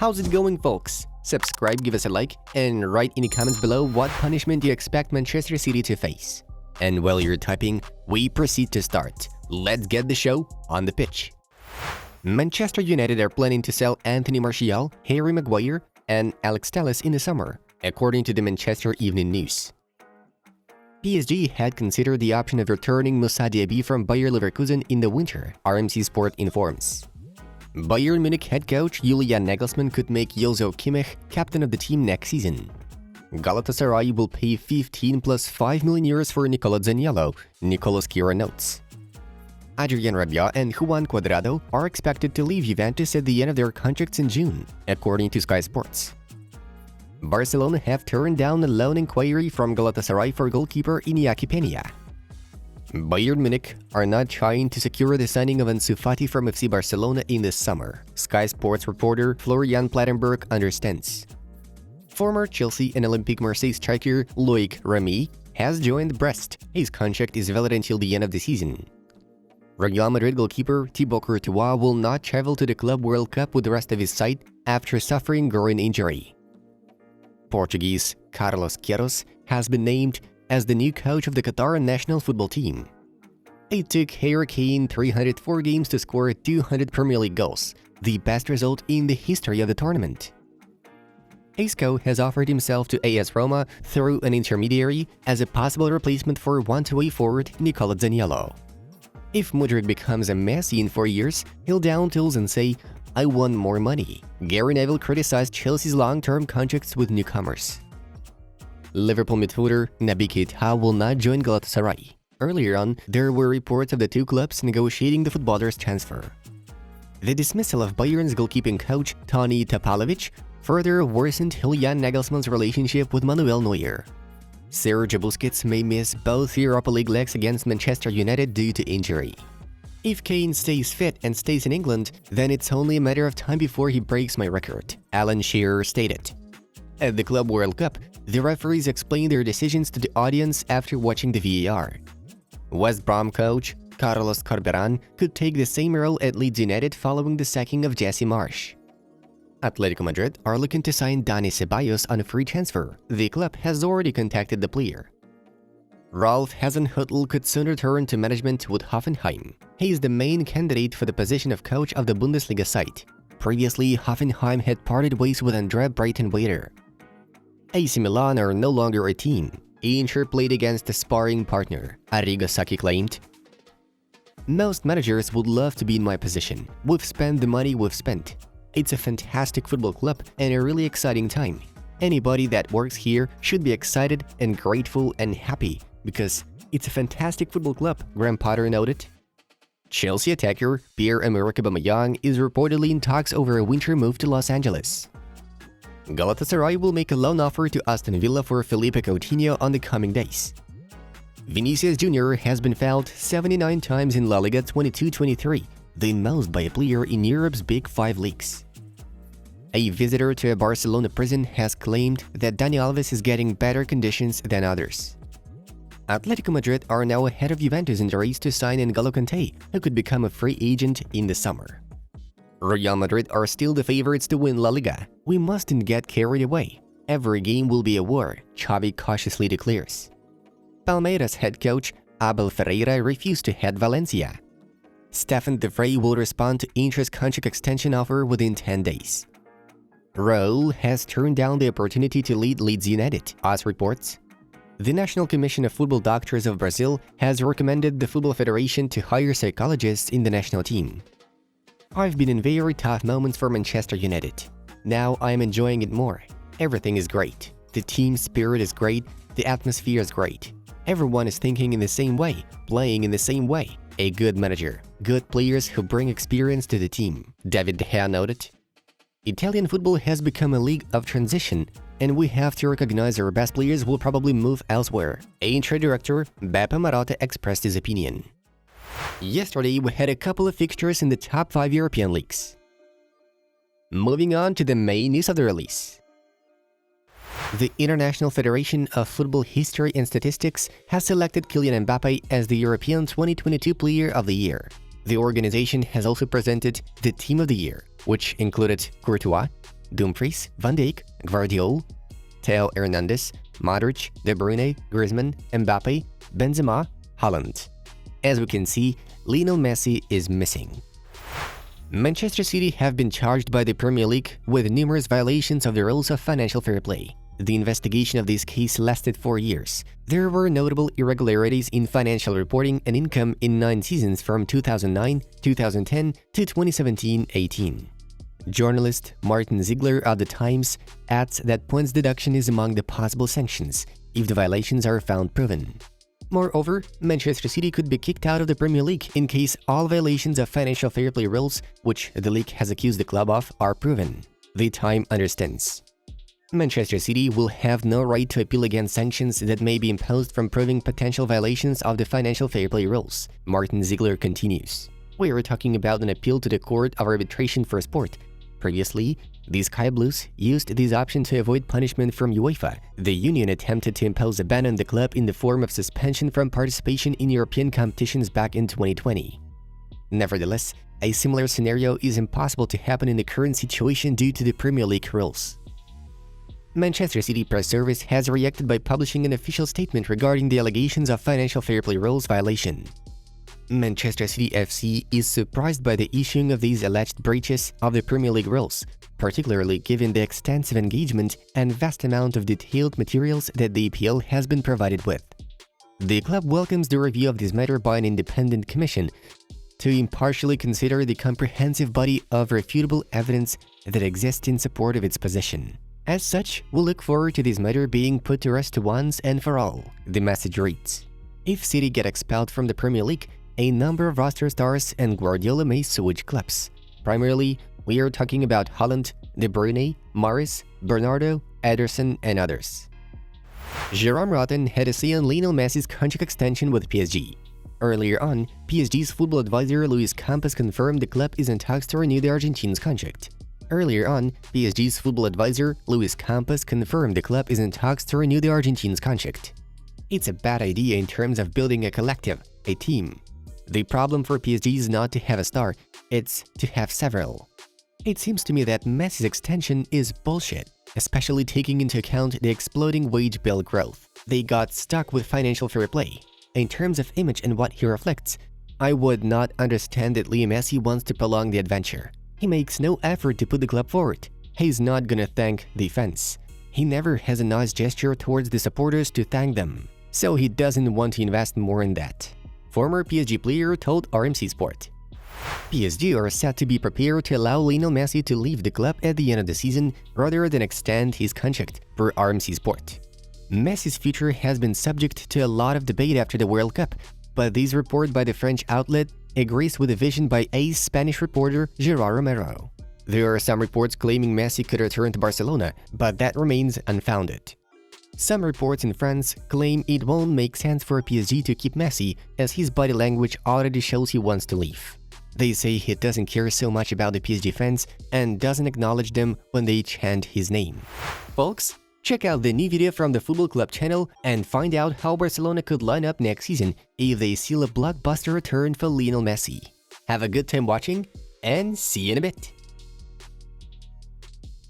How's it going, folks? Subscribe, give us a like, and write in the comments below what punishment you expect Manchester City to face. And while you're typing, we proceed to start. Let's get the show on the pitch. Manchester United are planning to sell Anthony Martial, Harry Maguire, and Alex Telles in the summer, according to the Manchester Evening News. PSG had considered the option of returning Moussa Diaby from Bayer Leverkusen in the winter, RMC Sport informs. Bayern Munich head coach Julian Nagelsmann could make Jozo Kimmich captain of the team next season. Galatasaray will pay 15 plus 5 million euros for Nicola Zaniolo, Nicolas Kira notes. Adrien Rabiot and Juan Cuadrado are expected to leave Juventus at the end of their contracts in June, according to Sky Sports. Barcelona have turned down a loan inquiry from Galatasaray for goalkeeper Iñaki Peña. Bayern Munich are not trying to secure the signing of Ansu Fati from FC Barcelona in the summer, Sky Sports reporter Florian Plettenberg understands. Former Chelsea and Olympique Marseille striker Loic Remy has joined Brest. His contract is valid until the end of the season. Real Madrid goalkeeper Thibaut Courtois will not travel to the Club World Cup with the rest of his side after suffering groin injury. Portuguese Carlos Queiroz has been named as the new coach of the Qatar national football team. It took Harry Kane 304 games to score 200 Premier League goals, the best result in the history of the tournament. Isco has offered himself to AS Roma through an intermediary as a possible replacement for one-way forward Nicola Zaniolo. If Mudryk becomes a Messi in 4 years, he'll down tools and say, "I want more money." Gary Neville criticized Chelsea's long-term contracts with newcomers. Liverpool midfielder Naby Keita will not join Galatasaray. Earlier on, there were reports of the two clubs negotiating the footballer's transfer. The dismissal of Bayern's goalkeeping coach Toni Tapalovic further worsened Julian Nagelsmann's relationship with Manuel Neuer. Sergio Busquets may miss both Europa League legs against Manchester United due to injury. If Kane stays fit and stays in England, then it's only a matter of time before he breaks my record, Alan Shearer stated. At the Club World Cup, the referees explained their decisions to the audience after watching the VAR. West Brom coach Carlos Corberán could take the same role at Leeds United following the sacking of Jesse Marsch. Atletico Madrid are looking to sign Dani Ceballos on a free transfer. The club has already contacted the player. Ralf Hasenhüttl could soon return to management with Hoffenheim. He is the main candidate for the position of coach of the Bundesliga side. Previously, Hoffenheim had parted ways with Andre Breitenwater. AC Milan are no longer a team. Inter played against a sparring partner, Arrigo Sacchi claimed. Most managers would love to be in my position. We've spent the money we've spent. It's a fantastic football club and a really exciting time. Anybody that works here should be excited and grateful and happy because it's a fantastic football club, Graham Potter noted. Chelsea attacker Pierre-Emerick Aubameyang is reportedly in talks over a winter move to Los Angeles. Galatasaray will make a loan offer to Aston Villa for Felipe Coutinho on the coming days. Vinicius Jr. has been fouled 79 times in La Liga 22-23, the most by a player in Europe's Big Five leagues. A visitor to a Barcelona prison has claimed that Dani Alves is getting better conditions than others. Atletico Madrid are now ahead of Juventus in the race to sign N'Golo Kanté, who could become a free agent in the summer. Real Madrid are still the favorites to win La Liga. We mustn't get carried away. Every game will be a war, Xavi cautiously declares. Palmeiras head coach Abel Ferreira refused to head Valencia. Stefan de Vrij will respond to Inter's contract extension offer within 10 days. Raul has turned down the opportunity to lead Leeds United, AS reports. The National Commission of Football Doctors of Brazil has recommended the Football Federation to hire psychologists in the national team. I've been in very tough moments for Manchester United. Now I am enjoying it more. Everything is great. The team spirit is great. The atmosphere is great. Everyone is thinking in the same way, playing in the same way. A good manager, good players who bring experience to the team, David De Gea noted. Italian football has become a league of transition, and we have to recognize our best players will probably move elsewhere. Inter director Beppe Marotta expressed his opinion. Yesterday, we had a couple of fixtures in the top 5 European leagues. Moving on to the main news of the release. The International Federation of Football History and Statistics has selected Kylian Mbappé as the European 2022 Player of the Year. The organization has also presented the Team of the Year, which included Courtois, Dumfries, Van Dijk, Gvardiol, Theo Hernandez, Modric, De Bruyne, Griezmann, Mbappe, Benzema, Haaland. As we can see, Lionel Messi is missing. Manchester City have been charged by the Premier League with numerous violations of the rules of financial fair play. The investigation of this case lasted 4 years. There were notable irregularities in financial reporting and income in 9 seasons from 2009, 2010 to 2017-18. Journalist Martyn Ziegler of The Times adds that points deduction is among the possible sanctions if the violations are found proven. Moreover, Manchester City could be kicked out of the Premier League in case all violations of financial fair play rules, which the league has accused the club of, are proven. The Time understands. Manchester City will have no right to appeal against sanctions that may be imposed from proving potential violations of the financial fair play rules. Martyn Ziegler continues. We are talking about an appeal to the Court of Arbitration for Sport. Previously, the Sky Blues used this option to avoid punishment from UEFA. The union attempted to impose a ban on the club in the form of suspension from participation in European competitions back in 2020. Nevertheless, a similar scenario is impossible to happen in the current situation due to the Premier League rules. Manchester City Press Service has reacted by publishing an official statement regarding the allegations of financial fair play rules violation. Manchester City FC is surprised by the issuing of these alleged breaches of the Premier League rules, particularly given the extensive engagement and vast amount of detailed materials that the EPL has been provided with. The club welcomes the review of this matter by an independent commission to impartially consider the comprehensive body of refutable evidence that exists in support of its position. As such, we look forward to this matter being put to rest once and for all, the message reads. If City get expelled from the Premier League, a number of roster stars and Guardiola may switch clubs. Primarily, we are talking about Haaland, De Bruyne, Mahrez, Bernardo, Ederson, and others. Jerome Rotten had a say on Lionel Messi's contract extension with PSG. Earlier on, PSG's football advisor Luis Campos confirmed the club is in talks to renew the Argentine's contract. It's a bad idea in terms of building a collective, a team. The problem for PSG is not to have a star, it's to have several. It seems to me that Messi's extension is bullshit, especially taking into account the exploding wage bill growth. They got stuck with financial fair play. In terms of image and what he reflects, I would not understand that Lionel Messi wants to prolong the adventure. He makes no effort to put the club forward. He's not gonna thank the fans. He never has a nice gesture towards the supporters to thank them, so he doesn't want to invest more in that. Former PSG player told RMC Sport. PSG are set to be prepared to allow Lionel Messi to leave the club at the end of the season rather than extend his contract, per RMC Sport. Messi's future has been subject to a lot of debate after the World Cup, but this report by the French outlet agrees with the vision by ace Spanish reporter Gerard Romero. There are some reports claiming Messi could return to Barcelona, but that remains unfounded. Some reports in France claim it won't make sense for PSG to keep Messi, as his body language already shows he wants to leave. They say he doesn't care so much about the PSG fans and doesn't acknowledge them when they chant his name. Folks, check out the new video from the Football Club channel and find out how Barcelona could line up next season if they seal a blockbuster return for Lionel Messi. Have a good time watching, and see you in a bit!